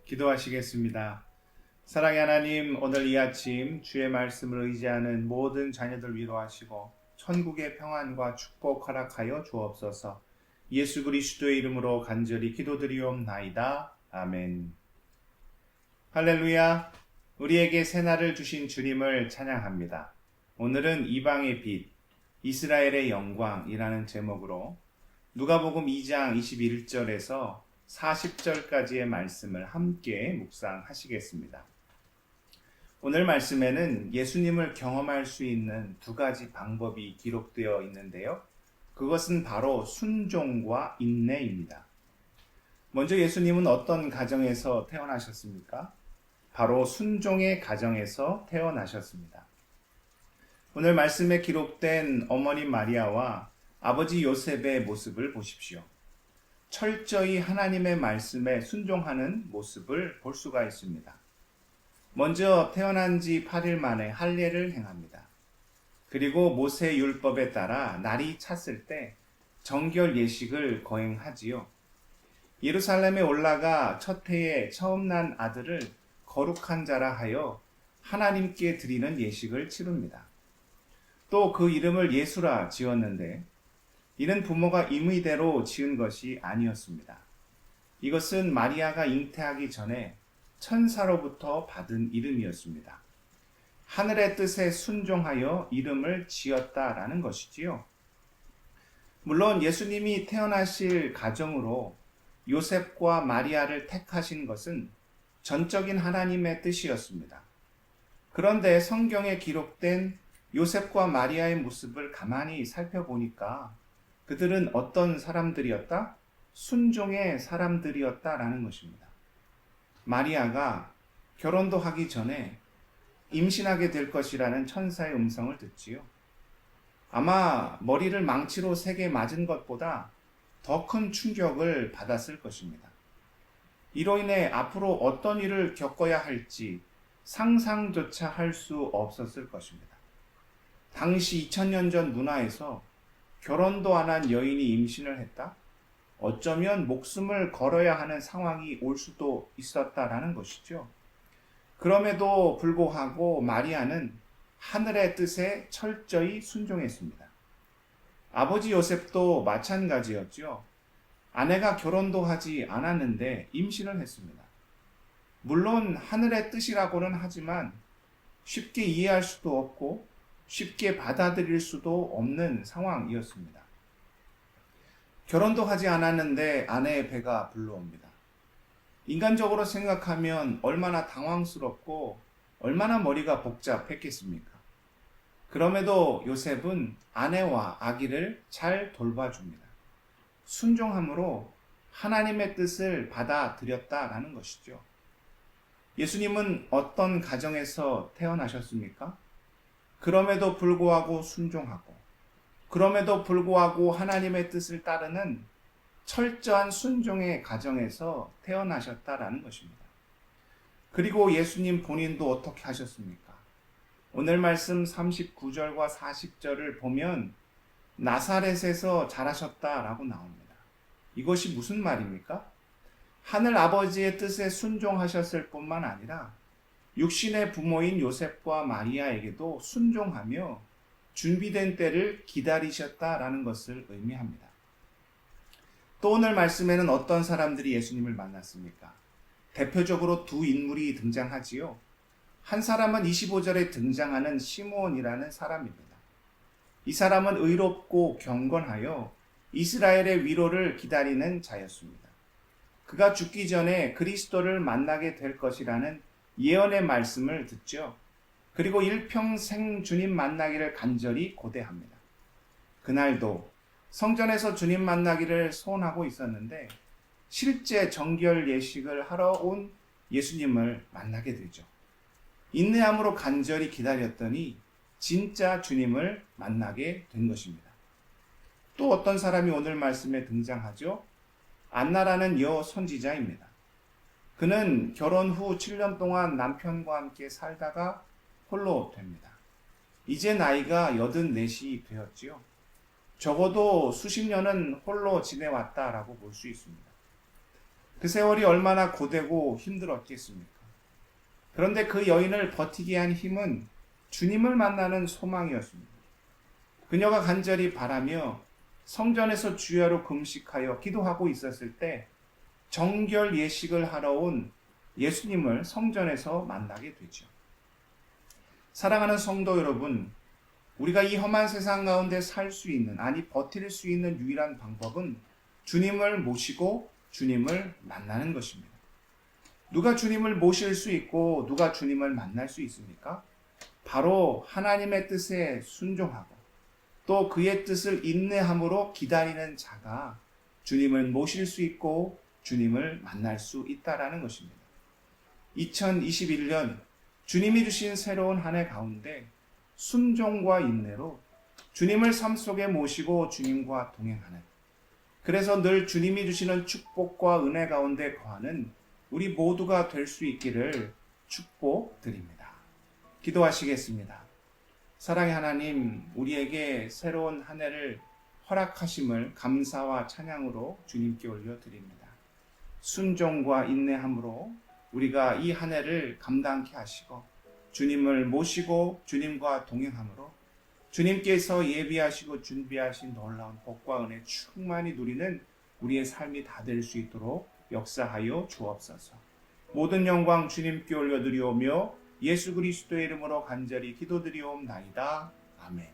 기도하시겠습니다. 사랑의 하나님, 오늘 이 아침 주의 말씀을 의지하는 모든 자녀들 위로하시고 천국의 평안과 축복 허락하여 주옵소서. 예수 그리스도의 이름으로 간절히 기도드리옵나이다. 아멘. 할렐루야. 우리에게 새날을 주신 주님을 찬양합니다. 오늘은 이방의 빛, 이스라엘의 영광이라는 제목으로 누가복음 2장 21절에서 40절까지의 말씀을 함께 묵상하시겠습니다. 오늘 말씀에는 예수님을 경험할 수 있는 두 가지 방법이 기록되어 있는데요. 그것은 바로 순종과 인내입니다. 먼저 예수님은 어떤 가정에서 태어나셨습니까? 바로 순종의 가정에서 태어나셨습니다. 오늘 말씀에 기록된 어머니 마리아와 아버지 요셉의 모습을 보십시오. 철저히 하나님의 말씀에 순종하는 모습을 볼 수가 있습니다. 먼저 태어난 지 8일 만에 할례를 행합니다. 그리고 모세 율법에 따라 날이 찼을 때 정결 예식을 거행하지요. 예루살렘에 올라가 첫 해에 처음 난 아들을 거룩한 자라 하여 하나님께 드리는 예식을 치릅니다. 또 그 이름을 예수라 지었는데 이는 부모가 임의대로 지은 것이 아니었습니다. 이것은 마리아가 잉태하기 전에 천사로부터 받은 이름이었습니다. 하늘의 뜻에 순종하여 이름을 지었다라는 것이지요. 물론 예수님이 태어나실 가정으로 요셉과 마리아를 택하신 것은 전적인 하나님의 뜻이었습니다. 그런데 성경에 기록된 요셉과 마리아의 모습을 가만히 살펴보니까 그들은 어떤 사람들이었다? 순종의 사람들이었다라는 것입니다. 마리아가 결혼도 하기 전에 임신하게 될 것이라는 천사의 음성을 듣지요. 아마 머리를 망치로 세게 맞은 것보다 더 큰 충격을 받았을 것입니다. 이로 인해 앞으로 어떤 일을 겪어야 할지 상상조차 할 수 없었을 것입니다. 당시 2000년 전 문화에서 결혼도 안 한 여인이 임신을 했다? 어쩌면 목숨을 걸어야 하는 상황이 올 수도 있었다라는 것이죠. 그럼에도 불구하고 마리아는 하늘의 뜻에 철저히 순종했습니다. 아버지 요셉도 마찬가지였죠. 아내가 결혼도 하지 않았는데 임신을 했습니다. 물론 하늘의 뜻이라고는 하지만 쉽게 이해할 수도 없고 쉽게 받아들일 수도 없는 상황이었습니다. 결혼도 하지 않았는데 아내의 배가 불러옵니다. 인간적으로 생각하면 얼마나 당황스럽고 얼마나 머리가 복잡했겠습니까? 그럼에도 요셉은 아내와 아기를 잘 돌봐줍니다. 순종함으로 하나님의 뜻을 받아들였다라는 것이죠. 예수님은 어떤 가정에서 태어나셨습니까? 그럼에도 불구하고 순종하고 그럼에도 불구하고 하나님의 뜻을 따르는 철저한 순종의 가정에서 태어나셨다라는 것입니다. 그리고 예수님 본인도 어떻게 하셨습니까? 오늘 말씀 39절과 40절을 보면 나사렛에서 자라셨다라고 나옵니다. 이것이 무슨 말입니까? 하늘 아버지의 뜻에 순종하셨을 뿐만 아니라 육신의 부모인 요셉과 마리아에게도 순종하며 준비된 때를 기다리셨다라는 것을 의미합니다. 또 오늘 말씀에는 어떤 사람들이 예수님을 만났습니까? 대표적으로 두 인물이 등장하지요. 한 사람은 25절에 등장하는 시므온이라는 사람입니다. 이 사람은 의롭고 경건하여 이스라엘의 위로를 기다리는 자였습니다. 그가 죽기 전에 그리스도를 만나게 될 것이라는 예언의 말씀을 듣죠. 그리고 일평생 주님 만나기를 간절히 고대합니다. 그날도 성전에서 주님 만나기를 소원하고 있었는데 실제 정결 예식을 하러 온 예수님을 만나게 되죠. 인내함으로 간절히 기다렸더니 진짜 주님을 만나게 된 것입니다. 또 어떤 사람이 오늘 말씀에 등장하죠? 안나라는 여선지자입니다. 그는 결혼 후 7년 동안 남편과 함께 살다가 홀로 됩니다. 이제 나이가 84이 되었지요. 적어도 수십 년은 홀로 지내왔다라고 볼 수 있습니다. 그 세월이 얼마나 고되고 힘들었겠습니까? 그런데 그 여인을 버티게 한 힘은 주님을 만나는 소망이었습니다. 그녀가 간절히 바라며 성전에서 주야로 금식하여 기도하고 있었을 때 정결 예식을 하러 온 예수님을 성전에서 만나게 되죠. 사랑하는 성도 여러분, 우리가 이 험한 세상 가운데 살 수 있는, 아니 버틸 수 있는 유일한 방법은 주님을 모시고 주님을 만나는 것입니다. 누가 주님을 모실 수 있고 누가 주님을 만날 수 있습니까? 바로 하나님의 뜻에 순종하고 또 그의 뜻을 인내함으로 기다리는 자가 주님을 모실 수 있고 주님을 만날 수 있다라는 것입니다. 2021년 주님이 주신 새로운 한 해 가운데 순종과 인내로 주님을 삶 속에 모시고 주님과 동행하는, 그래서 늘 주님이 주시는 축복과 은혜 가운데 거하는 우리 모두가 될 수 있기를 축복드립니다. 기도하시겠습니다. 사랑의 하나님, 우리에게 새로운 한 해를 허락하심을 감사와 찬양으로 주님께 올려드립니다. 순종과 인내함으로 우리가 이 한 해를 감당케 하시고 주님을 모시고 주님과 동행함으로 주님께서 예비하시고 준비하신 놀라운 복과 은혜 충만히 누리는 우리의 삶이 다 될 수 있도록 역사하여 주옵소서. 모든 영광 주님께 올려드리오며 예수 그리스도의 이름으로 간절히 기도드리옵나이다. 아멘.